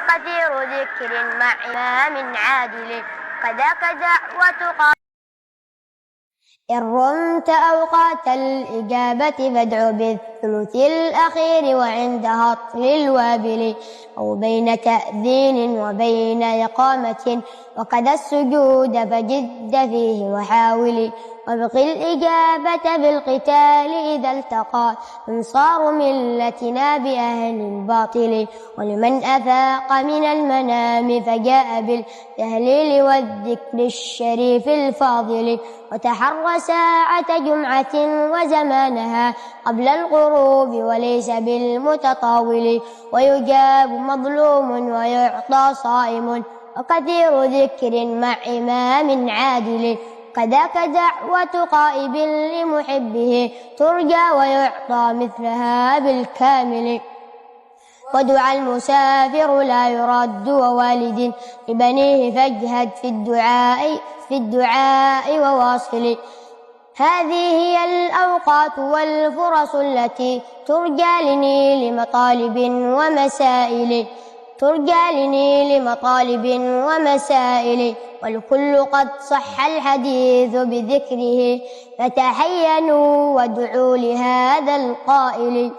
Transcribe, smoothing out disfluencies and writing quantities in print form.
وكثير ذكر مع إمام عادل كذاك دعوة. إن رمت أوقات الإجابة فادع بالثلث الأخير وعند هطل الوابل أو بين تأذين وبين إقامة وكذا السجود فجد فيه وحاول وابق الإجابة بالقتال إذا التقى انصار ملتنا بأهل الباطل. ولمن أفاق من المنام فجاء بالتهليل والذكر الشريف الفاضل وتحرى ساعة جمعة وزمانها قبل الغروب وليس بالمتطاول ويجاب مظلوم ويعطى صائم وكثير ذكر مع إمام عادل كذاك دعوة قائب لمحبه ترجى ويعطى مثلها بالكامل. ودعا المسافر لا يرد ووالد لبنيه فاجهد في الدعاء وواصل. هذه هي الأوقات والفرص التي ترجى لنيل مطالب ومسائل والكل قد صح الحديث بذكره فتحينوا وادعوا لهذا القائل.